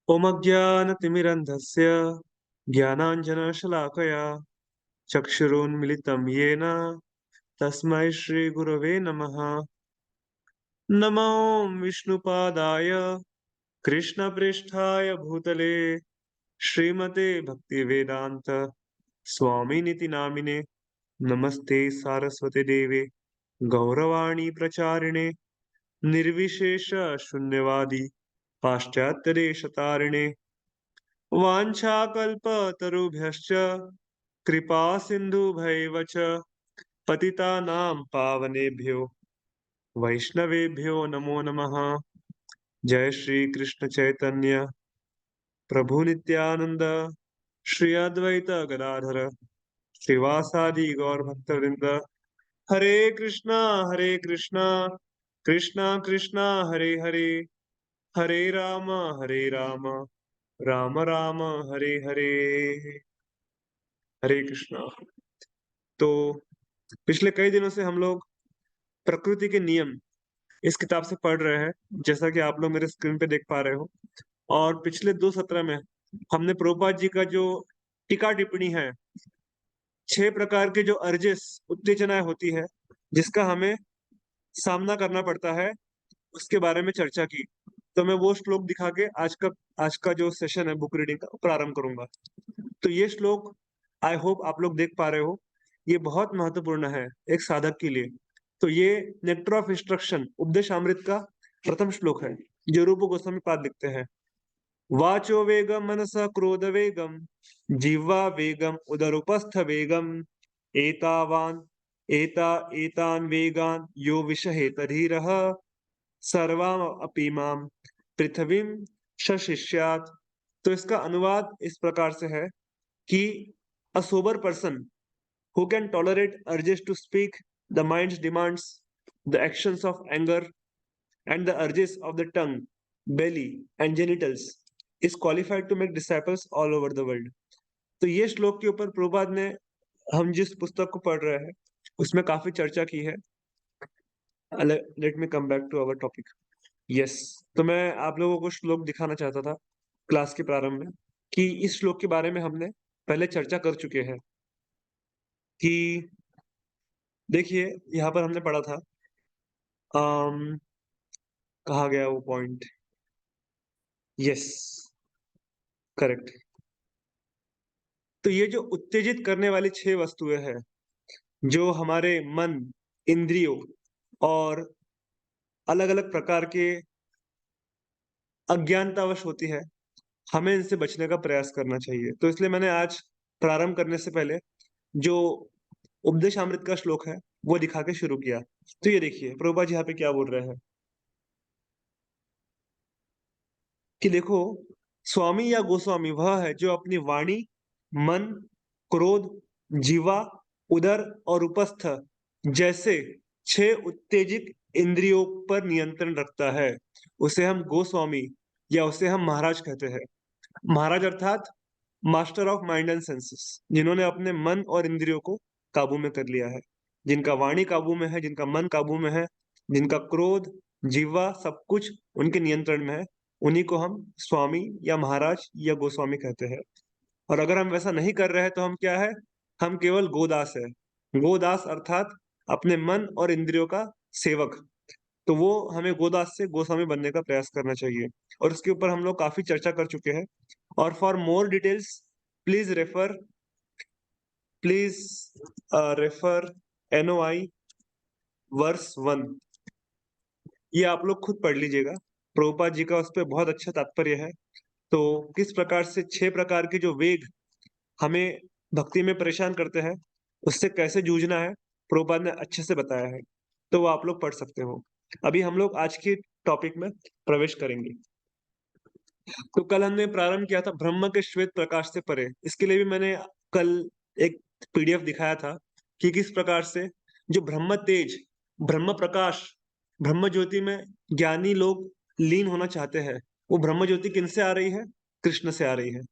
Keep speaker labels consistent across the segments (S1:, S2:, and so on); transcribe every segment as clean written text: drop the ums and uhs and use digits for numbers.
S1: ओमज्ञानतिमिरन्धस्य ज्ञानाञ्जनशलाकया चक्षुरुन्मिलितं येन तस्मै श्रीगुरवे नमः। नमो विष्णुपादाय कृष्णप्रेष्ठाय भूतले श्रीमते भक्तिवेदान्त स्वामिनिति नामिने। नमस्ते सारस्वते देवे गौरवाणी प्रचारिणे निर्विशेष शून्यवादी पाश्चात्यदेशतारिणे वाञ्छाकल्पतरुभ्यश्च कृपा सिन्धुभैव च पतितानां पावनेभ्यो वैष्णवेभ्यो नमो नमः। जय श्री कृष्ण चैतन्य प्रभु नित्यानंद श्री अद्वैत गदाधर श्रीवासादि गौर भक्तवृंद। हरे कृष्णा कृष्णा कृष्णा हरे हरे, हरे राम राम राम हरे हरे। हरे कृष्णा। तो पिछले कई दिनों से हम लोग प्रकृति के नियम इस किताब से पढ़ रहे हैं, जैसा कि आप लोग मेरे स्क्रीन पे देख पा रहे हो। और पिछले 2 सत्र में हमने प्रभुपाद जी का जो टीका टिप्पणी है, 6 प्रकार के जो अर्जेस उत्तेजनाएं होती है जिसका हमें सामना करना पड़ता है, उसके बारे में चर्चा की। तो मैं वो श्लोक दिखा के आज का जो सेशन है बुक रीडिंग का प्रारंभ करूंगा। तो ये श्लोक आई होप आप लोग देख पा रहे हो, ये बहुत महत्वपूर्ण है एक साधक के लिए। तो ये नेक्टर ऑफ इंस्ट्रक्शन उपदेश अमृत का प्रथम श्लोक है, जो रूप गोस्वामी पाद लिखते हैं। वाचो वेगम मनसा क्रोध वेगम जीवा वेगम उदरुपस्थ वेगम एतावान एतान वेगान यो विषहेत धीरः सर्वाम अपि माम पृथ्वीम शशिष्यात्। तो इसका अनुवाद इस प्रकार से है कि a sober person who can tolerate urges to speak, the mind's demands, the actions of anger, and the urges of the tongue, belly, and genitals is qualified to make disciples all over the world. तो ये श्लोक के ऊपर प्रभुपाद ने, हम जिस पुस्तक को पढ़ रहे हैं उसमें काफी चर्चा की है। Let me come back to our topic. Yes, तो मैं आप लोगों को श्लोक दिखाना चाहता था क्लास के प्रारंभ में कि इस श्लोक के बारे में हमने पहले चर्चा कर चुके हैं। कि देखिए यहाँ पर हमने पढ़ा था, कहा गया वो पॉइंट। Yes, correct. तो ये जो उत्तेजित करने वाली 6 वस्तुएं हैं, जो हमारे मन, इंद्रियों और अलग अलग प्रकार के अज्ञानतावश होती है, हमें इनसे बचने का प्रयास करना चाहिए। तो इसलिए मैंने आज प्रारंभ करने से पहले जो उपदेश अमृत का श्लोक है वो दिखा के शुरू किया। तो ये देखिए प्रभुपाद जी यहाँ पे क्या बोल रहे हैं कि देखो, स्वामी या गोस्वामी वह है जो अपनी वाणी, मन, क्रोध, जीवा, उदर और उपस्थ जैसे 6 उत्तेजित इंद्रियों पर नियंत्रण रखता है। उसे हम गोस्वामी या उसे हम महाराज कहते हैं। महाराज अर्थात master of mind and senses, जिन्होंने अपने मन और इंद्रियों को काबू में कर लिया है, जिनका वाणी काबू में है, जिनका मन काबू में है, जिनका क्रोध, जीवा सब कुछ उनके नियंत्रण में है, उन्हीं को हम स्वामी या महाराज या गोस्वामी कहते हैं। और अगर हम वैसा नहीं कर रहे हैं तो हम क्या है, हम केवल गोदास है। गोदास अर्थात अपने मन और इंद्रियों का सेवक। तो वो हमें गोदास से गोस्वामी बनने का प्रयास करना चाहिए, और इसके ऊपर हम लोग काफी चर्चा कर चुके हैं। और for more details please refer NOI verse 1। ये आप लोग खुद पढ़ लीजिएगा, प्रभुपाद जी का उस पर बहुत अच्छा तात्पर्य है। तो किस प्रकार से 6 प्रकार के जो वेग हमें भक्ति में परेशान करते हैं, उससे कैसे जूझना है, प्रभुपाद ने अच्छे से बताया है। तो वो आप लोग पढ़ सकते हो। अभी हम लोग आज के टॉपिक में प्रवेश करेंगे। तो कल हमने प्रारंभ किया था ब्रह्म के श्वेत प्रकाश से परे। इसके लिए भी मैंने कल एक PDF दिखाया था कि किस प्रकार से जो ब्रह्म तेज, ब्रह्म प्रकाश, ब्रह्म ज्योति में ज्ञानी लोग लीन होना चाहते हैं, वो ब्रह्म ज्योति किनसे आ रही है? कृष्ण से आ रही है।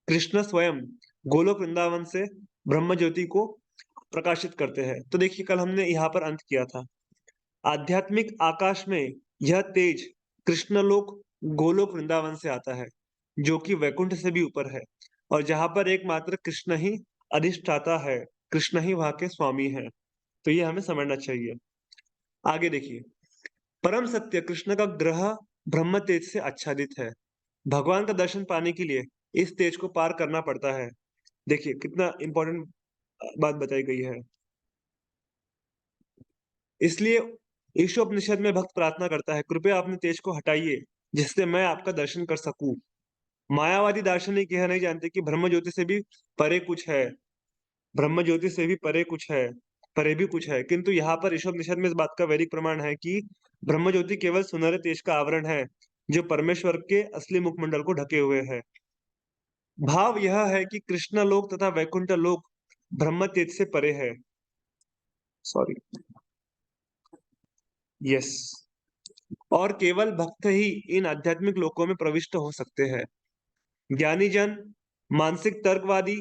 S1: कृष्ण स्वयं गोलोक वृंदावन से ब्रह्म ज्योति को प्रकाशित करते हैं। तो देखिए कल हमने यहाँ पर अंत किया था। आध्यात्मिक आकाश में यह तेज कृष्णलोक गोलोक वृंदावन से आता है, जो कि वैकुंठ से भी ऊपर है, और जहां पर एकमात्र कृष्ण ही अधिष्ठाता है, कृष्ण ही वहां के स्वामी है। तो ये हमें समझना चाहिए। आगे देखिए, परम सत्य कृष्ण का ग्रह ब्रह्म तेज से आच्छादित है। भगवान का दर्शन पाने के लिए इस तेज को पार करना पड़ता है। देखिए कितना इंपॉर्टेंट बात बताई गई है। इसलिए ईशोपनिषद में भक्त प्रार्थना करता है, कृपया अपने तेज को हटाइए, जिससे मैं आपका दर्शन कर सकूं। मायावादी दार्शनिक यह नहीं जानते कि ब्रह्म ज्योति से भी परे कुछ है, ब्रह्म ज्योति से भी परे कुछ है, परे भी कुछ है। किंतु यहाँ पर ईशोपनिषद में इस बात का वैदिक प्रमाण है कि ब्रह्म ज्योति केवल सुनहरे तेज का आवरण है, जो परमेश्वर के असली मुखमंडल को ढके हुए है। भाव यह है कि कृष्ण लोक तथा वैकुंठ लोक ब्रह्म तेज से परे है। Sorry, yes. और केवल भक्त ही इन आध्यात्मिक लोकों में प्रविष्ट हो सकते हैं। ज्ञानी जन, मानसिक तर्कवादी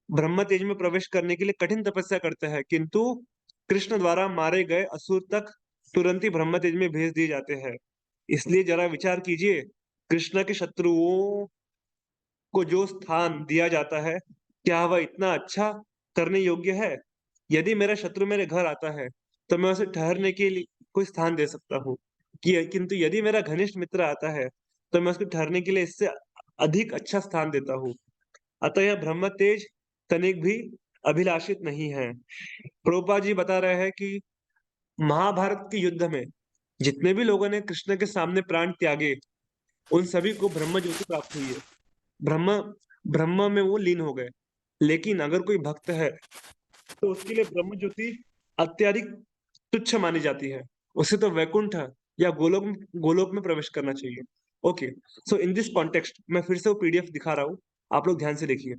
S1: ब्रह्म तेज में प्रवेश करने के लिए कठिन तपस्या करते हैं, किंतु कृष्ण द्वारा मारे गए असुर तक तुरंत ही ब्रह्म तेज में भेज दिए जाते हैं। इसलिए जरा विचार कीजिए, कृष्ण के शत्रुओं को जो स्थान दिया जाता है, क्या वह इतना अच्छा करने योग्य है? यदि मेरा शत्रु मेरे घर आता है, तो मैं उसे ठहरने के लिए कोई स्थान दे सकता हूँ, कि किंतु यदि मेरा घनिष्ठ मित्र आता है, तो मैं उसको ठहरने के लिए इससे अधिक अच्छा स्थान देता हूँ। अतः यह ब्रह्म तेज तनिक भी अभिलाषित नहीं है। प्रभुपाद जी बता रहे हैं कि महाभारत के युद्ध में जितने भी लोगों ने कृष्ण के सामने प्राण त्यागे, उन सभी को ब्रह्म ज्योति प्राप्त हुई है। ब्रह्म ब्रह्म में वो लीन हो गए। लेकिन अगर कोई भक्त है, तो उसके लिए ब्रह्म ज्योति अत्यधिक तुच्छ मानी जाती है। उसे तो वैकुंठ या गोलोक में प्रवेश करना चाहिए। Okay, so in this context मैं फिर से वो पीडीएफ दिखा रहा हूँ, आप लोग ध्यान से देखिए।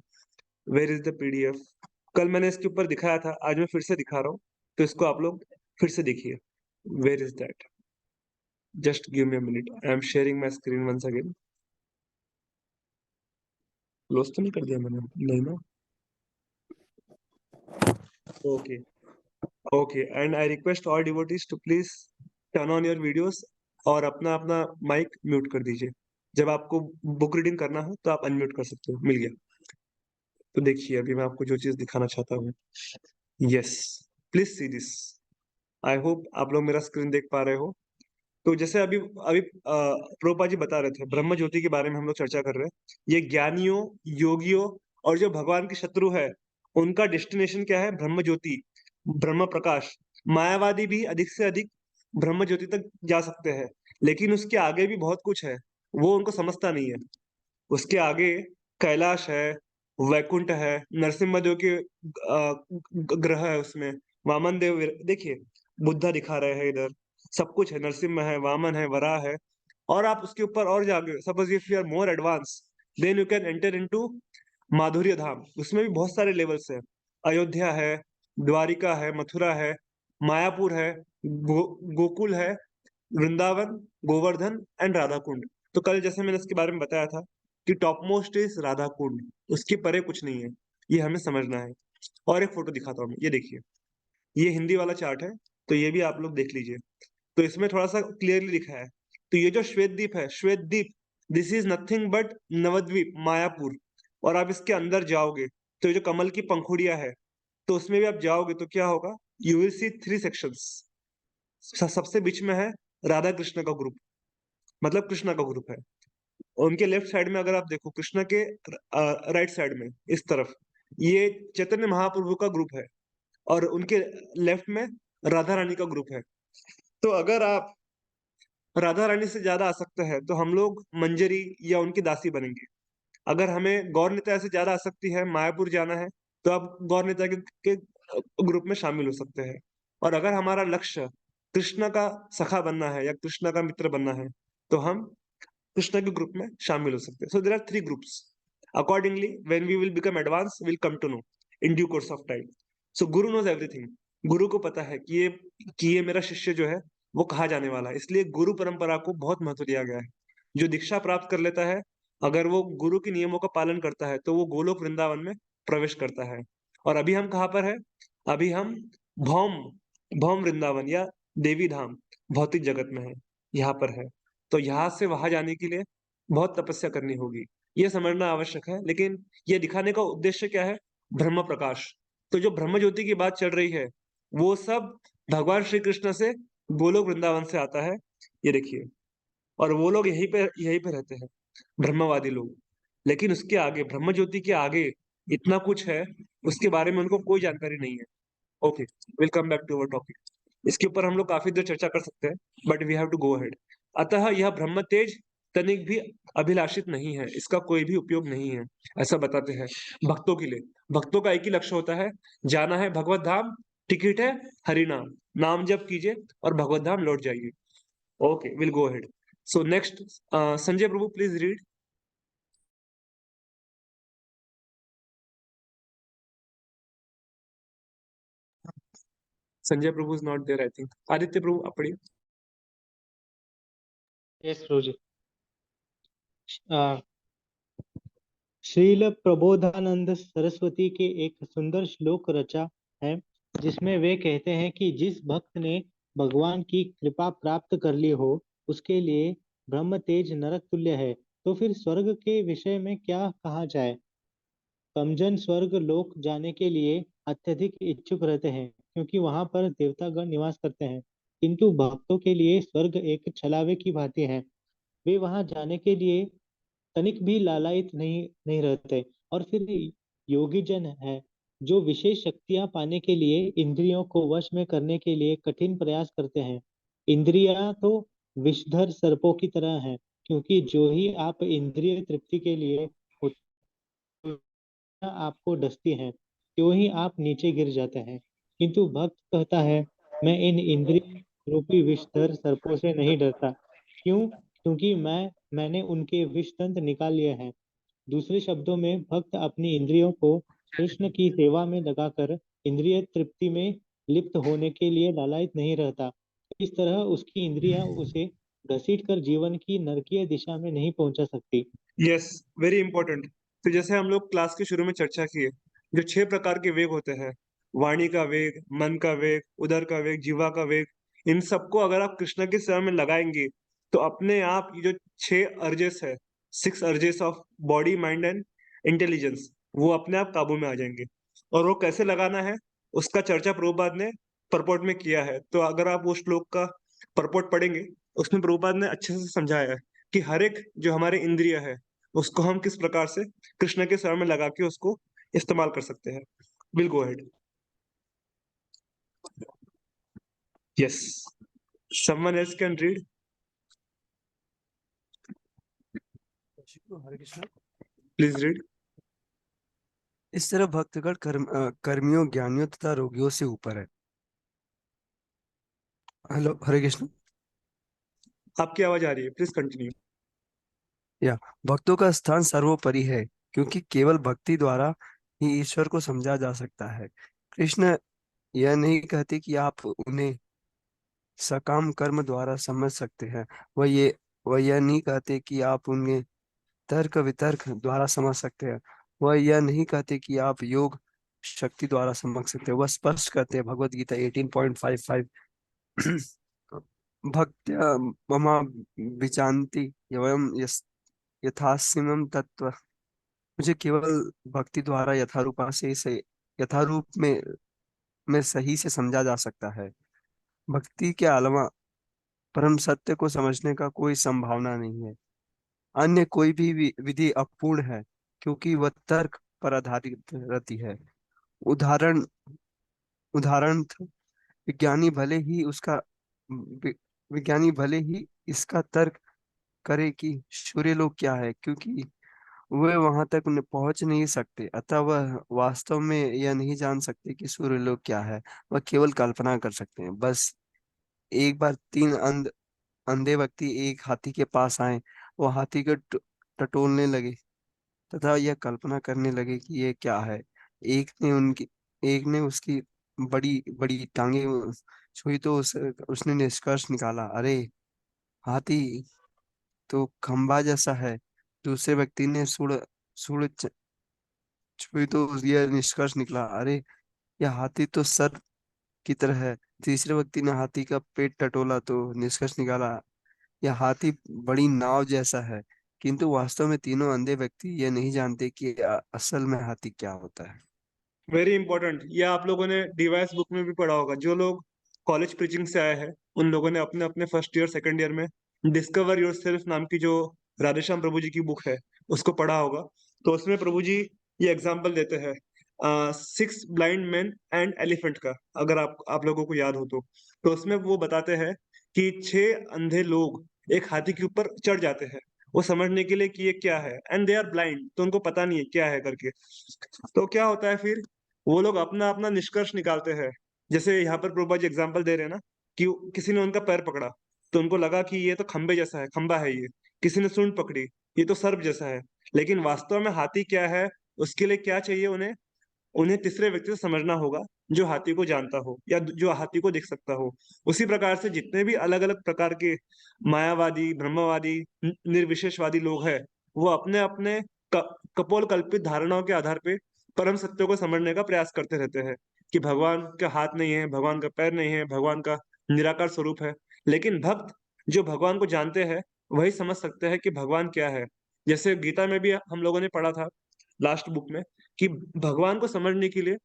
S1: Where is the PDF? कल मैंने इसके ऊपर दिखाया था, आज मैं फिर से दिखा रहा हूँ, तो इसको आप लोग फिर से देखिए। Where is that? Just give me a minute, I am sharing my screen once again. Close तो नहीं कर दिया मैंने? नहीं ना। Okay, okay, and I request all devotees to please turn on your videos और अपना अपना माइक म्यूट कर दीजिए। जब आपको बुक रीडिंग करना हो तो आप अनम्यूट कर सकते हो। मिल गया? तो देखिए, अभी मैं आपको जो चीज दिखाना चाहता हूँ, yes, please see this. I hope आप लोग मेरा स्क्रीन देख पा रहे हो। तो जैसे अभी अभी प्रभुपाद जी बता रहे थे, ब्रह्म ज्योति के बारे में हम लोग चर्चा कर रहे हैं। ये ज्ञानियों, योगियों और जो भगवान के शत्रु है, उनका डेस्टिनेशन क्या है? ब्रह्म ज्योति, ब्रह्म प्रकाश। मायावादी भी अधिक से अधिक ब्रह्म ज्योति तक जा सकते हैं, लेकिन उसके आगे भी बहुत कुछ है, वो उनको समझता नहीं है। उसके आगे कैलाश है, वैकुंठ है, नरसिम्हा देव के ग्रह है उसमें, वामन देव देखिए, बुद्धा दिखा रहे हैं इधर, सब कुछ है, नरसिम्हा है, वामन है, वराह है। और आप उसके ऊपर और जाके, suppose if you are more advance, then you can enter into Madhurya Dham. उसमें भी बहुत सारे लेवल्स है। अयोध्या है, द्वारिका है, मथुरा है, मायापुर है, गोकुल है, वृंदावन, गोवर्धन एंड राधा कुंड। तो कल जैसे मैंने इसके बारे में बताया था कि top most is Radha Kund, उसके परे कुछ नहीं है। ये हमें समझना है। और एक फोटो दिखाता हूँ मैं, ये देखिए, ये हिंदी वाला चार्ट है, तो ये भी आप लोग देख लीजिए। तो इसमें थोड़ा सा क्लियरली लिखा है। तो ये जो श्वेत द्वीप है, Shwet Dweep, this is nothing but Navadvip, Mayapur. और आप इसके अंदर जाओगे, तो ये जो कमल की पंखुड़िया है, तो उसमें भी आप जाओगे तो क्या होगा? You will see 3 sections. सबसे बीच में है राधा कृष्ण का ग्रुप, मतलब कृष्णा का ग्रुप है। उनके लेफ्ट साइड में अगर आप देखो, कृष्णा के राइट साइड में इस तरफ, ये चैतन्य महाप्रभु का ग्रुप है, और उनके लेफ्ट में राधा रानी का ग्रुप है। तो अगर आप राधा रानी से ज्यादा आसक्त है, तो हम लोग मंजरी या उनकी दासी बनेंगे। अगर हमें गौर निताय से ज्यादा आसक्ति है, मायापुर जाना है, तो आप गौर निताय के ग्रुप में शामिल हो सकते हैं। और अगर हमारा लक्ष्य कृष्ण का सखा बनना है या कृष्ण का मित्र बनना है, तो हम कृष्णा के ग्रुप में शामिल हो सकते हैं। So there are 3 groups. Accordingly when we will become advance, will come to know in due course of time. So guru knows everything. गुरु को पता है कि ये मेरा शिष्य जो है वो कहाँ जाने वाला है। इसलिए गुरु परंपरा को बहुत महत्व दिया गया है। जो दीक्षा प्राप्त कर लेता है, अगर वो गुरु के नियमों का पालन करता है, तो वो गोलोक वृंदावन में प्रवेश करता है। और अभी हम कहाँ पर है? अभी हम भौम भौम वृंदावन या देवी धाम, भौतिक जगत में है, यहाँ पर है। तो यहाँ से वहां जाने के लिए बहुत तपस्या करनी होगी। ये समझना आवश्यक है, लेकिन ये दिखाने का उद्देश्य क्या है? ब्रह्म प्रकाश। तो जो ब्रह्म ज्योति की बात चल रही है, वो सब भगवान श्री कृष्ण से गोलोक वृंदावन से आता है। ये देखिए, और वो लोग यहीं पे रहते हैं, ब्रह्मवादी लोग। लेकिन उसके आगे, ब्रह्म ज्योति के आगे इतना कुछ है, उसके बारे में उनको कोई जानकारी नहीं है। Okay, will come back to our topic. इसके ऊपर हम लोग काफी देर चर्चा कर सकते हैं, but we have to go ahead. अतः यह ब्रह्म तेज तनिक भी अभिलाषित नहीं है, इसका कोई भी उपयोग नहीं है, ऐसा बताते हैं भक्तों के लिए। भक्तों का एक ही लक्ष्य होता है, जाना है भगवत धाम, टिकट है हरि नाम, नाम जप कीजिए और भगवत धाम लौट जाइए। Okay, will go ahead. So next, Sanjay Prabhu, please read. Sanjay Prabhu is not there, I think. Aditya Prabhu, आप पढ़िए।
S2: यस रोजी। श्रील प्रबोधानंद सरस्वती के एक सुंदर श्लोक रचा है, जिसमें वे कहते हैं कि जिस भक्त ने भगवान की कृपा प्राप्त कर ली हो, उसके लिए ब्रह्म तेज नरक तुल्य है। तो फिर स्वर्ग के विषय में क्या कहा जाए? कमजन स्वर्ग लोक जाने के लिए अत्यधिक इच्छुक रहते हैं, क्योंकि वहां पर देवतागण निवास करते हैं। किंतु भक्तों के लिए स्वर्ग एक छलावे की भांति है। वे वहां जाने के लिए तनिक भी लालायित नहीं रहते। और फिर योगी जन है, जो विशेष शक्तियां पाने के लिए इंद्रियों को वश में करने के लिए कठिन प्रयास करते हैं। इंद्रियां तो विषधर सर्पों की तरह हैं, क्योंकि जो ही आप इंद्रिय तृप्ति के लिए आपको डसती हैं, त्यों ही आप नीचे गिर जाते हैं। किंतु भक्त कहता है, मैं इन इंद्रिय रूपी विषधर सर्पों से नहीं डरता। क्यों? क्योंकि मैंने उनके विष तंत्र निकाल लिए हैं। दूसरे शब्दों में, भक्त अपनी इंद्रियों को कृष्ण की सेवा में लगाकर इंद्रिय तृप्ति में लिप्त होने के लिए लालायित नहीं रहता। इस तरह उसकी इंद्रियां उसे घसीट कर जीवन की नरकीय दिशा में नहीं पहुंचा सकती।
S1: Yes, very important. तो जैसे हम लोग क्लास के शुरू में चर्चा किए, जो 6 प्रकार के वेग होते हैं, वाणी का वेग, मन का वेग, उदर का वेग, जीवा का वेग, इन सबको अगर आप कृष्ण के सेवा में लगाएंगे, तो अपने आप ये जो 6 अर्जेस है, 6 urges of body, mind and intelligence, वो अपने आप काबू में आ जाएंगे। और वो कैसे लगाना है, उसका चर्चा प्रभुपाद ने परपोर्ट में किया है। तो अगर आप वो श्लोक का परपोर्ट पढ़ेंगे, उसमें प्रभुपाद ने अच्छे से समझाया है कि हर एक जो हमारे इंद्रिय है, उसको हम किस प्रकार से कृष्ण के शरण में लगा के उसको इस्तेमाल कर सकते हैं। Will go ahead. Yes, someone else can read,
S3: Hare Krishna.
S1: Please read.
S3: इस तरह भक्तगण कर्मियों, ज्ञानियों तथा रोगियों से ऊपर है। हेलो, हरे कृष्ण।
S1: आपकी आवाज आ रही है, प्लीज कंटिन्यू।
S3: या भक्तों का स्थान सर्वोपरि है, क्योंकि केवल भक्ति द्वारा ही ईश्वर को समझा जा सकता है। कृष्ण यह नहीं कहते कि आप उन्हें सकाम कर्म द्वारा समझ सकते हैं। वह ये वह यह नहीं कहते कि आप उन्हें तर्क वितर्क द्वारा समझ सकते हैं। वह यह नहीं कहते कि आप योग शक्ति द्वारा समझ सकते हैं। वह स्पष्ट कहते हैं, भगवत गीता 18.55, भक्त्या ममा विचान्ति एवं यथासीमम तत्व। मुझे केवल भक्ति द्वारा यथारूपा से इसे यथारूप में सही से समझा जा सकता है। भक्ति के अलावा परम सत्य को समझने का कोई संभावना नहीं है। अन्य कोई भी विधि अपूर्ण है, क्योंकि वह तर्क पर आधारित रहती है। उदाहरण उदाहरण विज्ञानी भले ही उसका वि- विज्ञानी भले ही इसका तर्क करे कि सूर्यलोक क्या है, क्योंकि वे वहां तक पहुंच नहीं सकते, अतः वह वास्तव में यह नहीं जान सकते कि सूर्यलोक क्या है। वह केवल कल्पना कर सकते हैं। बस एक बार 3 अंधे व्यक्ति एक हाथी के पास आए। वो हाथी को टटोलने लगे तथा यह कल्पना करने लगे कि ये क्या है। एक ने उनकी एक ने उसकी बड़ी बड़ी टांगे छुई, तो उसने निष्कर्ष निकाला, अरे हाथी तो खंबा जैसा है। दूसरे व्यक्ति ने सुड़ सुड़ छुई, तो यह निष्कर्ष निकला, अरे यह हाथी तो सर की तरह है। तीसरे व्यक्ति ने हाथी का पेट टटोला तो निष्कर्ष निकाला, यह हाथी बड़ी नाव जैसा है। किंतु वास्तव में तीनों अंधे व्यक्ति ये नहीं जानते कि असल में हाथी क्या होता है।
S1: वेरी इंपॉर्टेंट, ये आप लोगों ने डिवाइस बुक में भी पढ़ा होगा। जो लोग कॉलेज प्रीचिंग से आए हैं उन लोगों ने अपने अपने फर्स्ट ईयर सेकंड ईयर में डिस्कवर योरसेल्फ नाम की जो राधेश्याम प्रभु जी की बुक है उसको पढ़ा होगा। तो उसमें प्रभु जी ये एग्जाम्पल देते हैं 6 ब्लाइंड मैन एंड एलिफेंट का, अगर आप लोगों को याद हो तो उसमें वो बताते हैं कि 6 अंधे लोग एक हाथी के ऊपर चढ़ जाते हैं वो समझने के लिए कि ये क्या है, एंड दे आर ब्लाइंड, तो उनको पता नहीं है क्या है करके। तो क्या होता है फिर, वो लोग अपना अपना निष्कर्ष निकालते हैं। जैसे यहाँ पर प्रभुपा जी एग्जाम्पल दे रहे हैं ना कि किसी ने उनका पैर पकड़ा तो उनको लगा कि ये तो खंबे जैसा है, खंबा है ये। किसी ने सूंड पकड़ी, ये तो सर्प जैसा है। लेकिन वास्तव में हाथी क्या है, उसके लिए क्या चाहिए उन्हें, उन्हें तीसरे व्यक्ति से समझना होगा जो हाथी को जानता हो या जो हाथी को देख सकता हो। उसी प्रकार से जितने भी अलग अलग प्रकार के मायावादी, ब्रह्मवादी, निर्विशेषवादी लोग हैं, वो अपने अपने कपोल कल्पित धारणाओं के आधार पे परम सत्य को समझने का प्रयास करते रहते हैं कि भगवान का हाथ नहीं है, भगवान का पैर नहीं है, भगवान का निराकार स्वरूप है। लेकिन भक्त जो भगवान को जानते हैं वही समझ सकते हैं कि भगवान क्या है। जैसे गीता में भी हम लोगों ने पढ़ा था लास्ट बुक में कि भगवान को समझने के लिए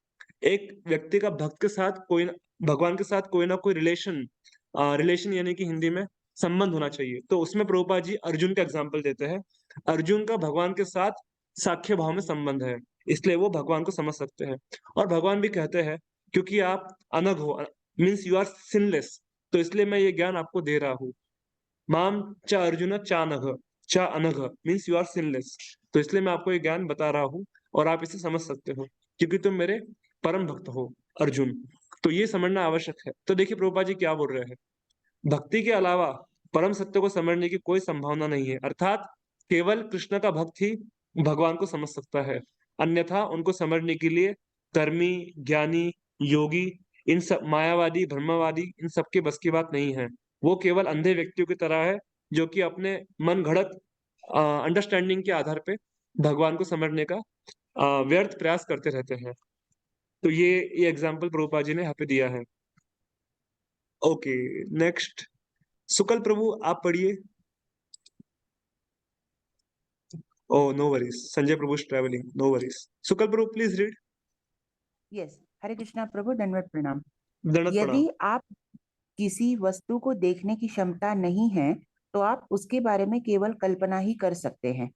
S1: एक व्यक्ति का भक्त के साथ भगवान के साथ कोई ना कोई रिलेशन यानी कि हिंदी में संबंध होना चाहिए। तो उसमें प्रभुपाद जी अर्जुन का एग्जाम्पल देते हैं। अर्जुन का भगवान के साथ साख्य भाव में संबंध है, इसलिए वो भगवान को समझ सकते हैं। और भगवान भी कहते हैं क्योंकि आप अनग हो, मीन्स यू आर सिनलेस, तो इसलिए मैं ये ज्ञान आपको दे रहा हूँ। माम च अर्जुन चा अनघ मीन्स यू आर सिनलेस, तो इसलिए मैं आपको ये ज्ञान बता रहा हूँ और आप इसे समझ सकते हो क्योंकि तुम मेरे परम भक्त हो अर्जुन। तो ये समझना आवश्यक है। तो देखिए प्रभुपाद जी क्या बोल रहे हैं, भक्ति के अलावा परम सत्य को समझने की कोई संभावना नहीं है, अर्थात केवल कृष्ण का भक्त ही भगवान को समझ सकता है। अन्यथा उनको समझने के लिए कर्मी, ज्ञानी, योगी, इन सब मायावादी, ब्रह्मवादी, इन सबके बस की बात नहीं है। वो केवल अंधे व्यक्तियों की तरह है जो कि अपने मन घड़त अंडरस्टैंडिंग के आधार पे भगवान को समझने का व्यर्थ प्रयास करते रहते हैं। तो ये एग्जाम्पल प्रभुपाद जी ने यहाँ पे दिया है। ओके, नेक्स्ट सुकल प्रभु आप पढ़िए। ओ नो वरीज, संजय प्रभु ट्रेवलिंग, नो वरीज। सुकल प्रभु प्लीज रीड।
S4: यस, हरे कृष्णा प्रभु, दंडवत प्रणाम।
S1: दंडवत प्रणाम।
S4: यदि आप किसी वस्तु को देखने की क्षमता नहीं है तो आप उसके बारे में केवल कल्पना ही कर सकते हैं।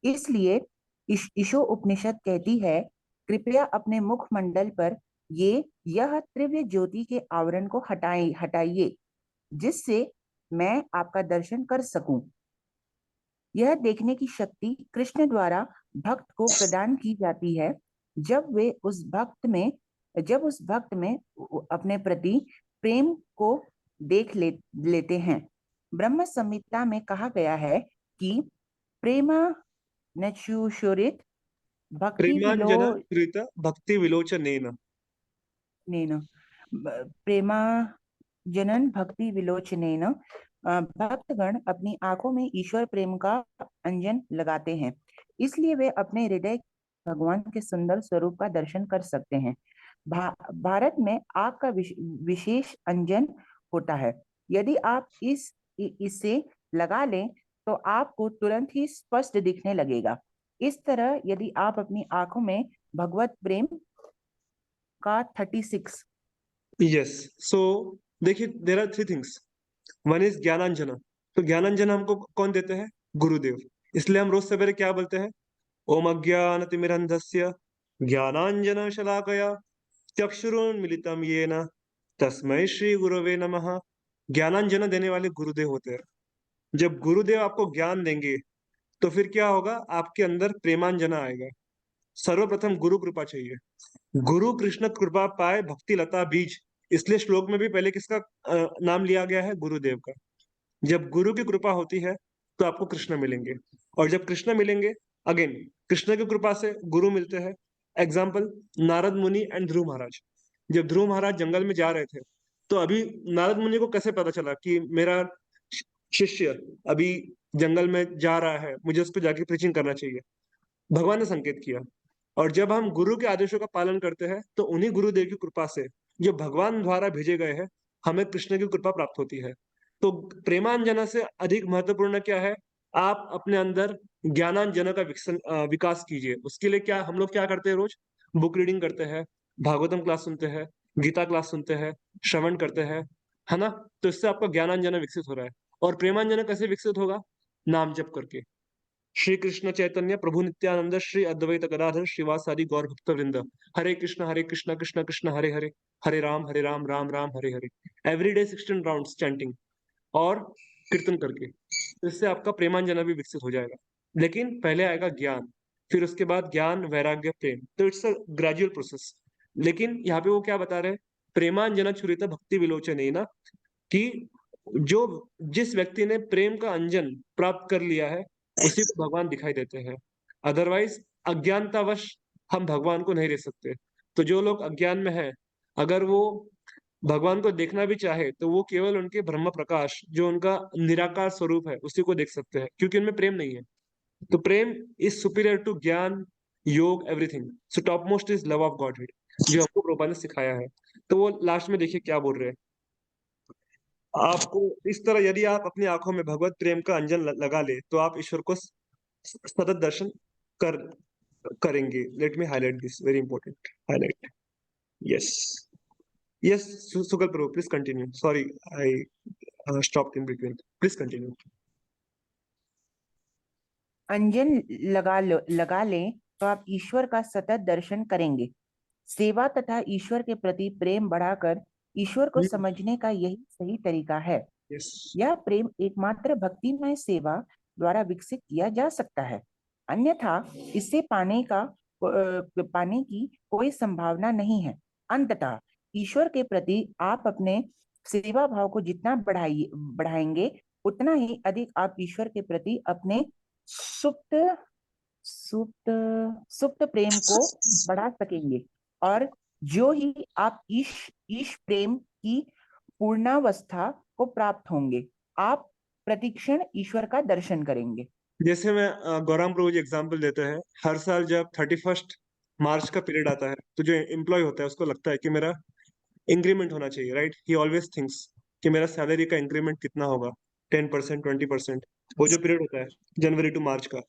S4: इसलिए ईशो उपनिषद कहती है, कृपया अपने मुखमंडल पर यह त्रिव्य ज्योति के आवरण को हटाइए जिससे मैं आपका दर्शन कर सकूं। यह देखने की शक्ति कृष्ण द्वारा भक्त को प्रदान की जाती है जब उस भक्त में अपने प्रति प्रेम को लेते हैं। ब्रह्म संहिता में कहा गया है कि प्रेमा नचुषुरित भक्ति
S1: प्रेमांजन प्रीत भक्ति विलोचनेन।
S4: प्रेमा जनन भक्ति विलोचनेन भक्तगण अपनी आंखों में ईश्वर प्रेम का अंजन लगाते हैं, इसलिए वे अपने हृदय भगवान के सुंदर स्वरूप का दर्शन कर सकते हैं। भारत में आग का विशेष अंजन होता है। यदि आप इसे लगा लें तो आपको तुरंत ही स्पष्ट दिखने लगेगा। इस तरह यदि आप अपनी आंखों में भगवत प्रेम का 36।
S1: यस, सो देखिए there are 3 things. One is jnananjana. तो ज्ञानांजन हमको कौन देते हैं, गुरुदेव। इसलिए हम रोज सवेरे क्या बोलते हैं, ओम अज्ञानतिमिरन्धस्य ज्ञानांजन शलाकया चक्षुरुन्मीलितं येन तस्मै श्री गुरवे नमः। ज्ञानांजन देने वाले गुरुदेव होते हैं। जब गुरुदेव आपको ज्ञान देंगे तो फिर क्या होगा, आपके अंदर प्रेमांजना आएगा। सर्वप्रथम गुरु कृपा चाहिए। गुरु कृष्ण कृपा पाए भक्ति लता बीज, इसलिए श्लोक में भी पहले किसका नाम लिया गया है, गुरुदेव का। जब गुरु की कृपा होती है तो आपको कृष्ण मिलेंगे, और जब कृष्ण मिलेंगे, अगेन कृष्ण की कृपा से गुरु मिलते हैं। एग्जाम्पल नारद मुनि एंड ध्रुव महाराज। जब ध्रुव महाराज जंगल में जा रहे थे तो अभी नारद मुनि को कैसे पता चला कि मेरा शिष्य अभी जंगल में जा रहा है, मुझे उस पर जाके प्रीचिंग करना चाहिए, भगवान ने संकेत किया। और जब हम गुरु के आदेशों का पालन करते हैं तो उन्हीं गुरुदेव की कृपा से जो भगवान द्वारा भेजे गए हैं, हमें कृष्ण की कृपा प्राप्त होती है। तो प्रेमांजना से अधिक महत्वपूर्ण क्या है? आप अपने अंदर ज्ञानांजना का विकास कीजिए। उसके लिए क्या हम लोग क्या करते हैं? रोज बुक रीडिंग करते हैं, भागवतम क्लास सुनते हैं, गीता क्लास सुनते हैं, श्रवण करते हैं, है ना? तो इससे आपका ज्ञानांजना विकसित हो रहा है। और प्रेमांजना कैसे विकसित होगा? नाम जप करके। श्री कृष्ण चैतन्य प्रभु नित्यानंद श्री अद्वैत गदाधर श्रीवासादि गौर भक्त वृंद, हरे कृष्ण कृष्ण कृष्ण हरे हरे, हरे राम राम राम हरे हरे। एवरीडे 16 राउंड्स चैंटिंग और कीर्तन करके, तो इससे आपका प्रेमांजना भी विकसित हो जाएगा। लेकिन पहले आएगा ज्ञान, फिर उसके बाद ज्ञान वैराग्य प्रेम, तो इट्स अ ग्रेजुअल प्रोसेस। लेकिन यहाँ पे वो क्या बता रहे हैं? प्रेमांजना छुरित भक्ति विलोचन, ना कि जो जिस व्यक्ति ने प्रेम का अंजन प्राप्त कर लिया है, उसी को भगवान दिखाई देते हैं। अदरवाइज अज्ञानतावश हम भगवान को नहीं देख सकते। तो जो लोग अज्ञान में हैं, अगर वो भगवान को देखना भी चाहे तो वो केवल उनके ब्रह्म प्रकाश, जो उनका निराकार स्वरूप है, उसी को देख सकते हैं, क्योंकि उनमें प्रेम नहीं है। तो प्रेम इज सुपीरियर टू ज्ञान, योग, everything. So top most is love of God head, जो हमको प्रभुपाद ने सिखाया है। तो वो लास्ट में देखिए क्या बोल रहे हैं आपको। इस तरह यदि आप अपनी आंखों में भगवत प्रेम का अंजन लगा ले, तो आप ईश्वर को सतत दर्शन कर करेंगे। Let me highlight this, very important highlight. Yes, yes Sugal Prabhu, please continue. Sorry, I stopped in between, please continue.
S4: अंजन लगा लें तो आप ईश्वर का सतत दर्शन करेंगे। सेवा तथा ईश्वर के प्रति प्रेम बढ़ाकर ईश्वर को समझने का यही सही तरीका है।
S1: यस,
S4: यह प्रेम एकमात्र भक्तिमय सेवा द्वारा विकसित किया जा सकता है, अन्यथा इससे पाने की कोई संभावना नहीं है। अंततः ईश्वर के प्रति आप अपने सेवा भाव को जितना बढ़ाएंगे, उतना ही अधिक आप ईश्वर के प्रति अपने सुप्त सुप्त सुप्त प्रेम को बढ़ा सकेंगे। और जो ही आप ईश प्रेम की पूर्णावस्था को प्राप्त होंगे, आप प्रतिक्षण ईश्वर का दर्शन करेंगे।
S1: जैसे मैं गौराम प्रभु जी एग्जाम्पल देते हैं, हर साल जब 31 मार्च का पीरियड आता है, तो जो एम्प्लॉय होता है उसको लगता है कि मेरा इंक्रीमेंट होना चाहिए, राइट? ही ऑलवेज थिंक्स कि मेरा सैलरी का इंक्रीमेंट कितना होगा, 10%, 20%। वो जो पीरियड होता है जनवरी टू मार्च का,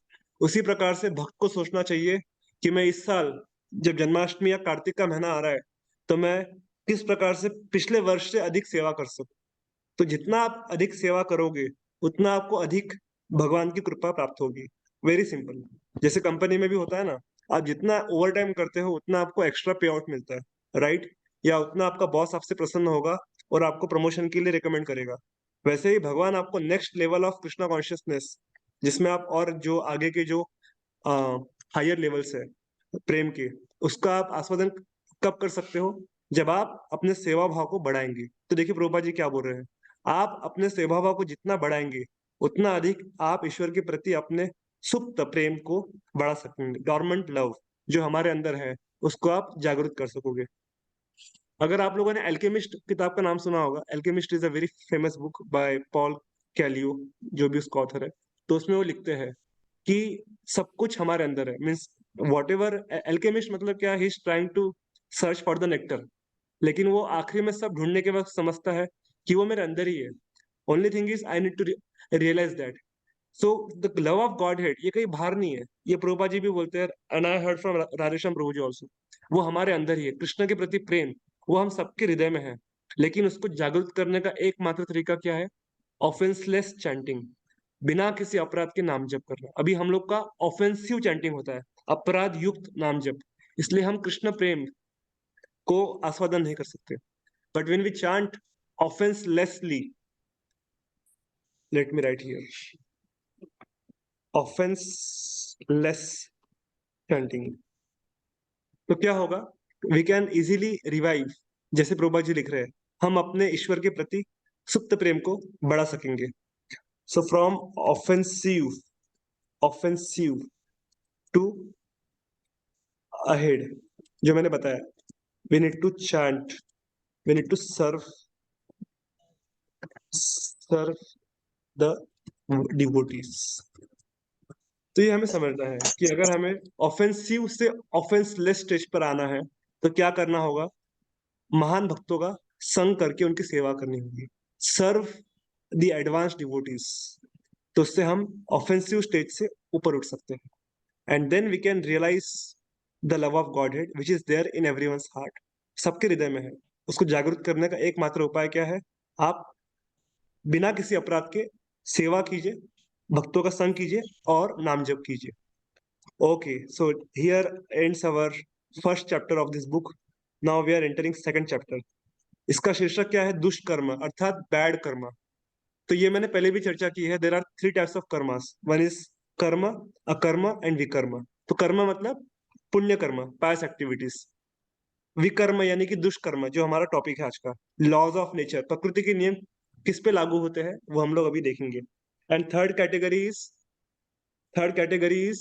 S1: उसी प्रकार से भक्त को सोचना चाहिए कि मैं इस साल जब जन्माष्टमी या कार्तिक का महीना आ रहा है, तो मैं किस प्रकार से पिछले वर्ष से अधिक सेवा कर सकूं। तो जितना आप अधिक सेवा करोगे, उतना आपको अधिक भगवान की कृपा प्राप्त होगी। Very simple. जैसे कंपनी में भी होता है ना, आप जितना ओवर टाइम करते हो, उतना आपको एक्स्ट्रा पे आउट मिलता है, राइट? या उतना आपका बॉस आपसे प्रसन्न होगा और आपको प्रमोशन के लिए रिकमेंड करेगा। वैसे ही भगवान आपको next level of Krishna consciousness, जिसमें आप और जो आगे के जो हायर लेवल्स है प्रेम के, उसका आप आस्वादन कब कर सकते हो? जब आप अपने सेवा भाव को बढ़ाएंगे। तो देखिए प्रभुपाद जी क्या बोल रहे हैं, आप अपने सेवा भाव को जितना बढ़ाएंगे, उतना अधिक आप ईश्वर के प्रति अपने सुप्त प्रेम को बढ़ा सकेंगे। डॉर्मेंट लव जो हमारे अंदर है, उसको आप जागृत कर सकोगे। अगर आप लोगों ने एल्केमिस्ट किताब का नाम सुना होगा, alchemist is a very famous book by Paul Coelho, जो भी उसका ऑथर है। तो उसमें वो लिखते हैं कि सब कुछ हमारे अंदर है, मीन्स वॉट एवर। एल्केमिस्ट मतलब क्या, he is trying to search for the nectar, लेकिन वो आखिरी में सब ढूंढने के वक्त समझता है कि वो मेरे अंदर ही है। Only thing is I need to realise that. So the love of Godhead ये कहीं बाहर नहीं है, ये प्रभुपाद जी भी बोलते हैं, and I heard from Radheshyam Prabhu ji also. वो हमारे अंदर ही है। कृष्ण के प्रति प्रेम वो हम सबके हृदय में है, लेकिन उसको जागृत करने का एकमात्र तरीका क्या है? ऑफेंसलेस चैंटिंग, बिना किसी अपराध के नाम जप करना। अभी हम लोग का ऑफेंसिव चैंटिंग होता है, अपराध युक्त नाम जप। इसलिए हम कृष्ण प्रेम को आस्वादन नहीं कर सकते। But when we chant offenselessly, let me write here, offenseless chanting, तो क्या होगा? We can easily revive. जैसे प्रभुपाद जी लिख रहे हैं, हम अपने ईश्वर के प्रति सुप्त प्रेम को बढ़ा सकेंगे। So from offensive offensive to ahead, जो मैंने बताया, we need to chant, we need to serve the devotees. तो ये हमें समझना है कि अगर हमें ऑफेंसिव से ऑफेंसलेस स्टेज पर आना है, तो क्या करना होगा? महान भक्तों का संग करके उनकी सेवा करनी होगी, सर्व द एडवांस डिवोटीज। तो उससे हम ऑफेंसिव स्टेज से ऊपर उठ सकते हैं, and then we can realise the love of Godhead which is there in everyone's heart. सबके हृदय में है। उसको जागृत करने का एकमात्र उपाय क्या है? आप बिना किसी अपराध के सेवा कीजिए, भक्तों का संग कीजिए और नाम जप कीजिए। Okay, so here ends our first chapter of this book. Now we are entering second chapter. इसका शीर्षक क्या है? दुष्कर्म अर्थात बैड कर्म। तो ये मैंने पहले भी चर्चा की है। There are 3 types of karmas. One is karma, akarma and विकर्म। तो कर्म मतलब पुण्य कर्म, पायस एक्टिविटीज। विकर्म यानी कि दुष्कर्म, जो हमारा टॉपिक है आज का, लॉज ऑफ नेचर, प्रकृति के नियम किस पे लागू होते हैं वो हम लोग अभी देखेंगे। एंड थर्ड कैटेगरी इज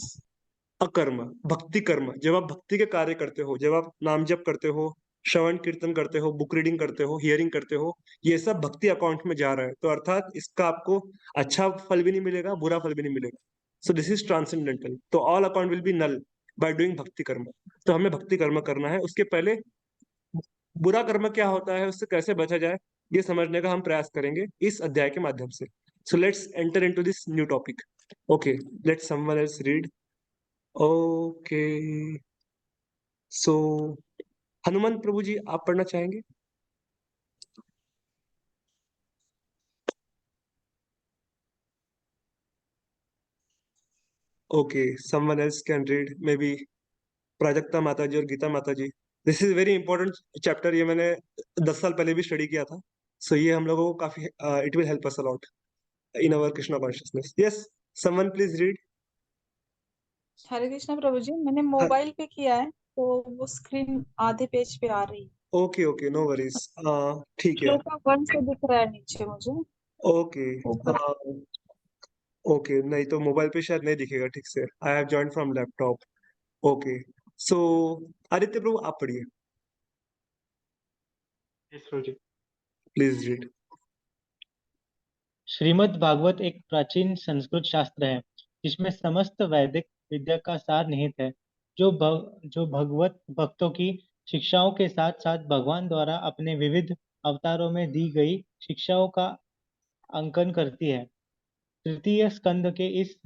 S1: अकर्म, भक्ति कर्म। जब आप भक्ति के कार्य करते हो, जब आप नाम जप करते हो, श्रवण कीर्तन करते हो, बुक रीडिंग करते हो, हियरिंग करते हो, ये सब भक्ति अकाउंट में जा रहा है। तो अर्थात इसका आपको अच्छा फल भी नहीं मिलेगा, बुरा फल भी नहीं मिलेगा। So this is transcendental. तो all account will be null by doing bhakti karma. तो हमें भक्ति कर्म करना है। उसके पहले बुरा कर्म क्या होता है, उससे कैसे बचा जाए, ये समझने का हम प्रयास करेंगे इस अध्याय के माध्यम से। So let's enter into this new topic. Okay, let's someone else read. Okay, so Hanuman Prabhu ji, आप पढ़ना चाहेंगे? Okay, someone else can read, maybe Prajakta Mata ji और Gita Mata ji. This is very important chapter. ये मैंने 10 साल पहले भी स्टडी किया था। सो ये हम लोगों को काफी it will help us a lot in our Krishna consciousness. Yes, someone please read.
S5: Hare Krishna Prabhu ji, मैंने मोबाइल पे किया है तो वो स्क्रीन आधे पेज पे आ रही है।
S1: ओके ओके, नो वरीज, ठीक है।
S5: श्लोका 1 से दिख रहा है नीचे मुझे
S1: ओके,
S5: ऊपर।
S1: ओके, नहीं तो मोबाइल पे शायद नहीं दिखेगा ठीक से। I have joined from laptop. Okay, so Aditya Prabhu आप पढ़िए, प्लीज रीड।
S2: श्रीमद् भागवत एक प्राचीन संस्कृत शास्त्र है जिसमें समस्त वैदिक विद्या का सार निहित है, जो भगवत भक्तों की शिक्षाओं के साथ साथ भगवान द्वारा अपने विविध अवतारों में दी गई शिक्षाओं का अंकन करती है। तृतीय स्कंद के इस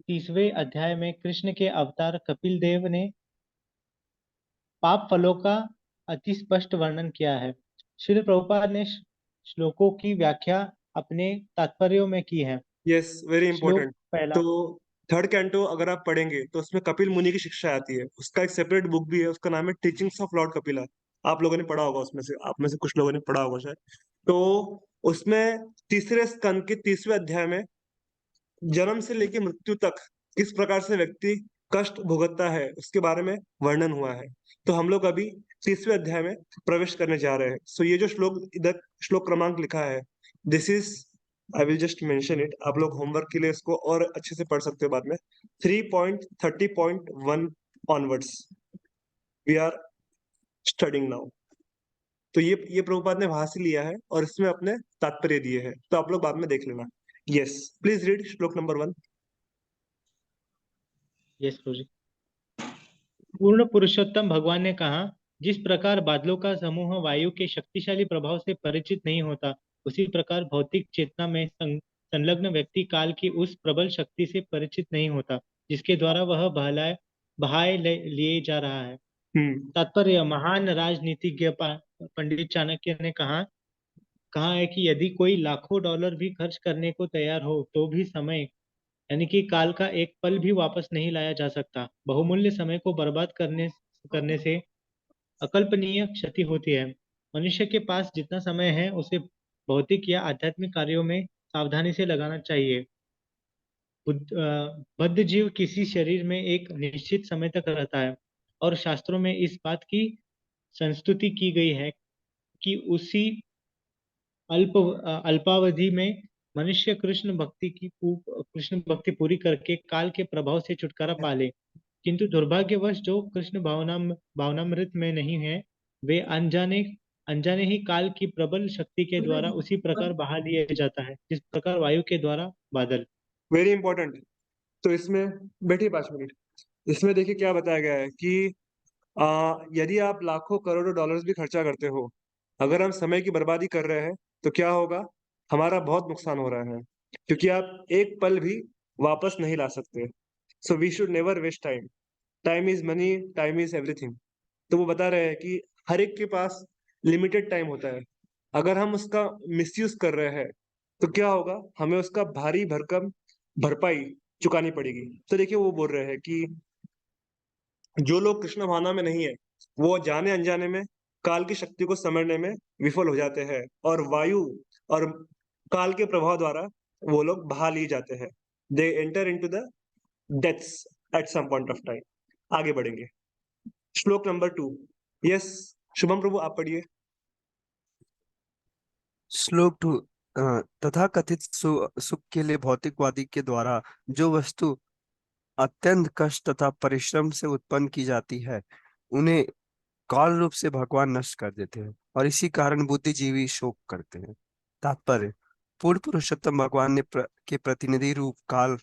S2: 30वें अध्याय में कृष्ण के अवतार कपिल देव ने पाप फलों का अति स्पष्ट वर्णन किया है। श्रील प्रभुपाद ने श्लोकों की व्याख्या अपने तात्पर्यों में की है।
S1: यस, वेरी
S2: श्लोक
S1: इंपॉर्टेंट।
S2: पहला।
S1: तो थर्ड कैंटो अगर आप पढ़ेंगे तो उसमें कपिल मुनि की शिक्षा आती है। उसका एक सेपरेट बुक भी है, उसका नाम है टीचिंग्स ऑफ लॉर्ड कपिला। आप लोगों ने पढ़ा होगा, उसमें से आप में से कुछ लोगों ने पढ़ा होगा शायद। तो उसमें तीसरे स्कंद के 30वें अध्याय में जन्म से लेकर मृत्यु तक किस प्रकार से व्यक्ति कष्ट भुगतता है उसके बारे में वर्णन हुआ है। तो हम लोग अभी 30वें अध्याय में प्रवेश करने जा रहे हैं। सो ये जो श्लोक इधर श्लोक क्रमांक लिखा है, this is, I will just mention it. आप लोग होमवर्क के लिए इसको और अच्छे से पढ़ सकते हो बाद में। 3.30.1 onwards we are studying now. तो ये प्रभुपाद ने वहां से लिया है और इसमें अपने तात्पर्य दिए हैं, तो आप लोग बाद में देख लेना। यस, प्लीज रीड श्लोक नंबर 1।
S2: यस प्रभु जी। पूर्ण पुरुषोत्तम भगवान ने कहा, जिस प्रकार बादलों का समूह वायु के शक्तिशाली प्रभाव से परिचित नहीं होता, उसी प्रकार भौतिक चेतना में संलग्न व्यक्ति काल की उस प्रबल शक्ति से परिचित नहीं होता जिसके द्वारा वह बहाए लिए जा रहा है। तात्पर्य, महान राजनीतिज्ञ पंडित चाणक्य ने कहा है कि यदि कोई लाखों डॉलर भी खर्च करने को तैयार हो तो भी समय यानी कि काल का एक पल भी वापस नहीं लाया जा सकता। बहुमूल्य समय को बर्बाद करने से अकल्पनीय क्षति होती है। मनुष्य के पास जितना समय है उसे भौतिक या आध्यात्मिक कार्यों में सावधानी से लगाना चाहिए। बद्ध जीव किसी शरीर में एक निश्चित समय तक रहता है और शास्त्रों में इस बात की संस्तुति की गई है कि उसी अल्पावधि में मनुष्य कृष्ण भक्ति पूरी करके काल के प्रभाव से छुटकारा पा ले। किंतु दुर्भाग्यवश जो कृष्ण भावनामृत में नहीं है, वे अनजाने ही काल की प्रबल शक्ति के द्वारा उसी प्रकार बहा लिया जाता है जिस प्रकार वायु के द्वारा बादल।
S1: Very important. तो इसमें बैठिए 5 मिनट। इसमें देखिए क्या बताया गया है कि यदि आप लाखों करोड़ों डॉलर्स भी खर्चा करते हो, अगर हम समय की बर्बादी कर रहे हैं तो क्या होगा? हमारा बहुत नुकसान हो रहा है, क्योंकि आप एक पल भी वापस नहीं ला सकते। So we should never waste time. Time is money, time is everything. तो वो बता रहे हैं कि हर एक के पास लिमिटेड टाइम होता है। अगर हम उसका मिसयूज कर रहे हैं तो क्या होगा? हमें उसका भारी भरकम भरपाई चुकानी पड़ेगी। तो देखिए, वो बोल रहे हैं कि जो लोग कृष्ण भावना में नहीं है, वो जाने अनजाने में काल की शक्ति को समझने में विफल हो जाते हैं, और वायु और काल के प्रभाव द्वारा वो लोग बहा लिए जाते हैं। They enter into the deaths at some point of time. आगे बढ़ेंगे। श्लोक नंबर 2। यस, शुभम प्रभु आप पढ़िए।
S3: श्लोक 2। तथा कथित सुख के लिए भौतिकवादी के द्वारा जो वस्तु अत्यंत कष्ट तथा परिश्रम से उत्पन्न की जाती है, उन्हें काल रूप से भगवान नष्ट कर देते हैं, और इसी कारण बुद्धिजीवी शोक करते हैं। तात्पर्य: पूर्ण पुरुषोत्तम भगवान के प्रतिनिधि रूप काल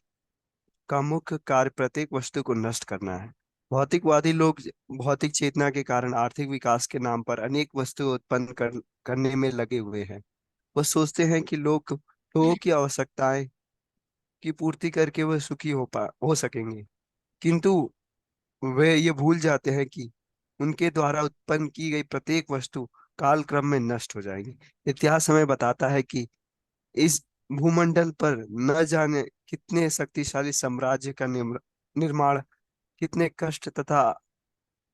S3: का मुख्य कार्य प्रत्येक वस्तु को नष्ट करना है। भौतिकवादी लोग भौतिक चेतना के कारण आर्थिक विकास के नाम पर अनेक वस्तु उत्पन्न करने में लगे हुए हैं। वो सोचते हैं कि लोगों की आवश्यकताएं की पूर्ति करके वह सुखी हो सकेंगे, किंतु वे ये भूल जाते हैं कि उनके द्वारा उत्पन्न की गई प्रत्येक वस्तु काल क्रम में नष्ट हो जाएगी। इतिहास हमें बताता है कि इस भूमंडल पर न जाने कितने शक्तिशाली साम्राज्य का निर्माण कितने कष्ट तथा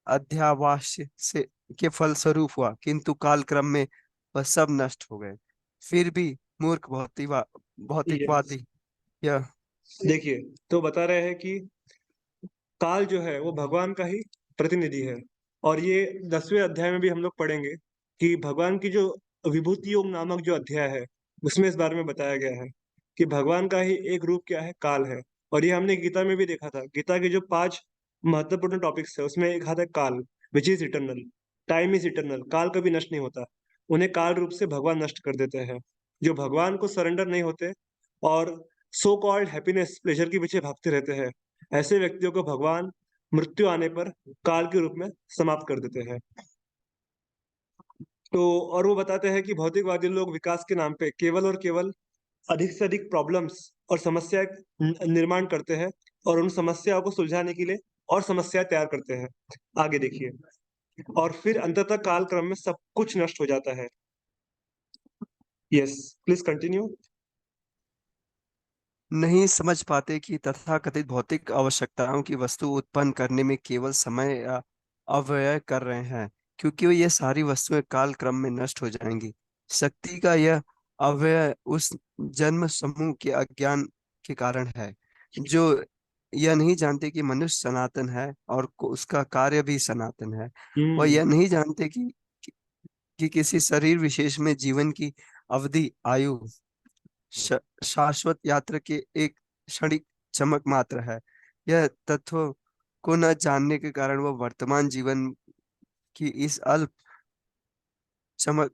S3: अध्यावास्य से के फलस्वरूप हुआ, किंतु काल क्रम में वह सब नष्ट हो गए। फिर भी मूर्ख
S1: यस,
S3: भौतिकवादी यह
S1: देखिए, तो बता रहे हैं कि काल जो है वो भगवान का ही प्रतिनिधि है। और ये 10वें अध्याय में भी हम लोग पढ़ेंगे कि भगवान की जो विभूति योग नामक जो अध्याय है, उसमें इस बारे में बताया गया है कि भगवान का ही एक रूप क्या है? काल है। और ये हमने गीता में भी देखा था। गीता के जो 5 महत्वपूर्ण टॉपिक्स है, उसमें एक आता है काल, which is eternal. Time is eternal. काल कभी नष्ट नहीं होता। उन्हें काल रूप से भगवान नष्ट कर देते हैं। जो भगवान को सरेंडर नहीं होते और सो कॉल्ड हैप्पीनेस, प्लेजर के पीछे भागते रहते हैं, ऐसे व्यक्तियों को भगवान मृत्यु आने पर काल के रूप में समाप्त कर देते हैं। तो और वो बताते हैं कि भौतिकवादी लोग विकास के नाम पे केवल और केवल अधिक से अधिक प्रॉब्लम्स और समस्या निर्माण करते हैं, और उन समस्याओं को सुलझाने के लिए और समस्या तैयार करते हैं। आगे देखिए। और फिर अंततः काल क्रम में सब कुछ नष्ट हो जाता है। Yes, please continue.
S3: नहीं समझ पाते कि तथाकथित भौतिक आवश्यकताओं की वस्तु उत्पन्न करने में केवल समय या अव्यय कर रहे हैं, क्योंकि ये सारी वस्तुएं काल क्रम में नष्ट हो जाएंगी। शक्ति का यह अव्यय उस जन्म समूह के अज्ञान के कारण है, जो यह नहीं जानते कि मनुष्य सनातन है और उसका कार्य भी सनातन है। वह
S1: हम्म।
S3: यह नहीं जानते कि किसी शरीर विशेष में जीवन की अवधि, आयु शाश्वत यात्रा के एक क्षणिक चमक मात्र है। यह तत्व को न जानने के कारण वह वर्तमान जीवन की इस अल्प चमक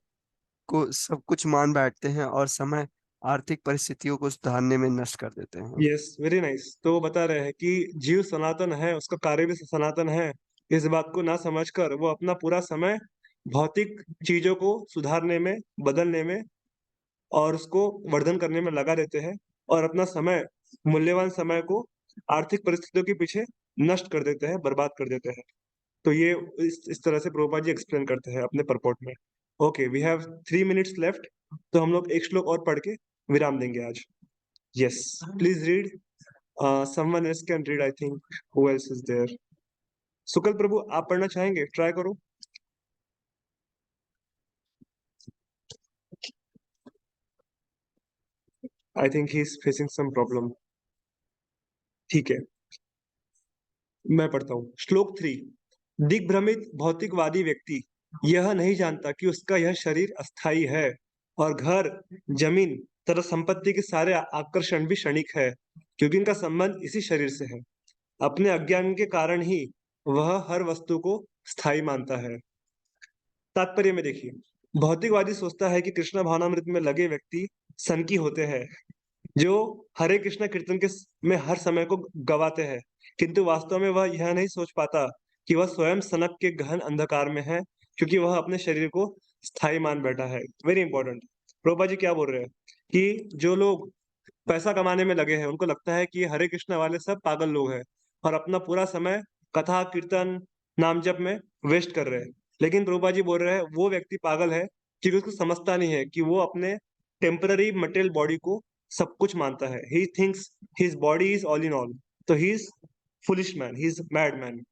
S3: को सब कुछ मान बैठते हैं और समय आर्थिक परिस्थितियों को सुधारने में नष्ट कर देते हैं।
S1: Yes, very nice. तो वो बता रहे हैं कि जीव सनातन है, उसका कार्य भी सनातन है। इस बात को ना समझकर वो अपना पूरा समय भौतिक चीजों को सुधारने में, बदलने में और उसको वर्धन करने में लगा देते हैं, और अपना समय, मूल्यवान समय को आर्थिक परिस्थितियों के पीछे नष्ट कर देते हैं, बर्बाद कर देते हैं। तो ये इस तरह से प्रभुपाद जी एक्सप्लेन करते हैं अपने परपोर्ट में। Okay, we have 3 minutes left. तो हम लोग एक श्लोक और पढ़ के विराम देंगे आज। Yes, please read. Someone else can read, I think. Who else is there? Sukal Prabhu आप पढ़ना चाहेंगे? ट्राई करो। I think he is facing some problem. ठीक है, मैं पढ़ता हूँ। श्लोक 3। दिग्भ्रमित भौतिकवादी व्यक्ति यह नहीं जानता कि उसका यह शरीर अस्थाई है, और घर, जमीन तथा संपत्ति के सारे आकर्षण भी क्षणिक है, क्योंकि इनका संबंध इसी शरीर से है। अपने अज्ञान के कारण ही वह हर वस्तु को स्थायी मानता है। तात्पर्य में देखिए, भौतिकवादी सोचता है कि कृष्ण भावनामृत में लगे व्यक्ति सनकी होते हैं, जो हरे कृष्ण कीर्तन में हर समय को गवाते हैं, किंतु वास्तव में वह यह नहीं सोच पाता कि वह स्वयं सनक के गहन अंधकार में है, क्योंकि वह अपने शरीर को स्थायी मान बैठा है। Very important. प्रभुपाद जी क्या बोल रहे हैं कि जो लोग पैसा कमाने में लगे हैं, उनको लगता है कि ये हरे कृष्ण वाले सब पागल लोग हैं और अपना पूरा समय कथा कीर्तन नाम जप में वेस्ट कर रहे हैं। लेकिन प्रभुपाद जी बोल रहे हैं वो व्यक्ति पागल है क्योंकि उसको समझता नहीं है कि वो अपने टेम्पररी मटेरियल बॉडी को सब कुछ मानता है। He thinks his body is all in all. तो he is foolish man, he is mad man.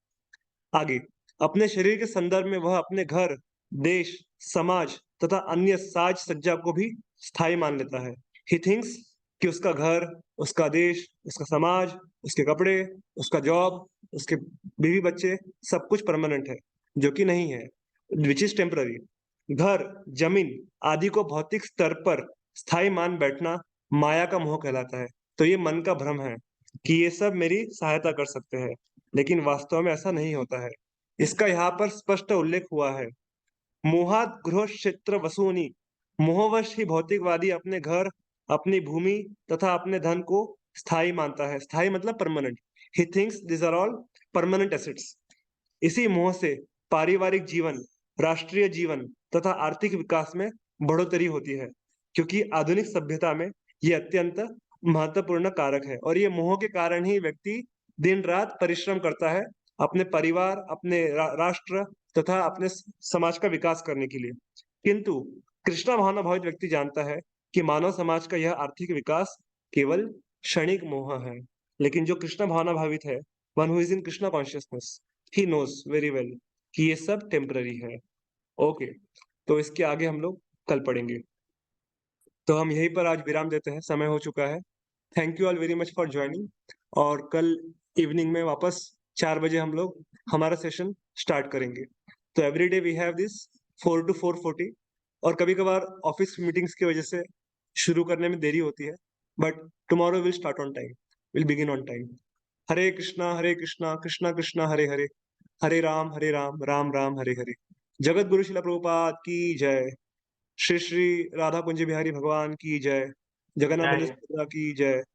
S1: आगे, अपने शरीर के संदर्भ में वह अपने घर, देश, समाज तथा अन्य साज सज्जा को भी स्थायी मान लेता है। ही थिंक्स कि उसका घर, उसका देश, उसका समाज, उसके कपड़े, उसका जॉब, उसके बीवी बच्चे सब कुछ परमानेंट है, जो कि नहीं है, विच इज टेम्पररी। घर, जमीन आदि को भौतिक स्तर पर स्थायी मान बैठना माया का मोह कहलाता है। तो ये मन का भ्रम है कि ये सब मेरी सहायता कर सकते हैं, लेकिन वास्तव में ऐसा नहीं होता है। इसका यहाँ पर स्पष्ट उल्लेख हुआ है। मोहात गृह क्षेत्र वसूनी, मोहवश ही भौतिकवादी अपने घर, अपनी भूमि तथा अपने धन को स्थायी मानता है। स्थायी मतलब permanent. He thinks this are all permanent assets. इसी मोह से पारिवारिक जीवन, राष्ट्रीय जीवन तथा आर्थिक विकास में बढ़ोतरी होती है, क्योंकि आधुनिक सभ्यता में ये अत्यंत महत्वपूर्ण कारक है और ये मोह के कारण ही व्यक्ति दिन रात परिश्रम करता है अपने परिवार, अपने राष्ट्र तथा अपने समाज का विकास करने के लिए। किंतु कृष्णा भावनाभावित व्यक्ति जानता है कि मानव समाज का यह आर्थिक विकास केवल क्षणिक मोह है। लेकिन जो कृष्णा भावना भावित है, one who is in Krishna consciousness, he knows very well कि ये सब टेम्पररी है। ओके, तो इसके आगे हम लोग कल पढ़ेंगे। तो हम यहीं पर आज विराम देते हैं, समय हो चुका है। Thank you all very much for joining. और कल इवनिंग में वापस 4 बजे हम लोग हमारा सेशन स्टार्ट करेंगे। तो every day we have this 4 to 4:40, और कभी कभार ऑफिस मीटिंग्स की वजह से शुरू करने में देरी होती है, but tomorrow will start on time, will begin on time. Hare Krishna Krishna Krishna Hare Hare, Hare Ram Ram Ram Hare Hare. Jagat Guru शिला प्रभुपाद की जय। श्री श्री राधा कुंज बिहारी भगवान की जय। जगन्नाथ बलदेव सुभद्रा की जय।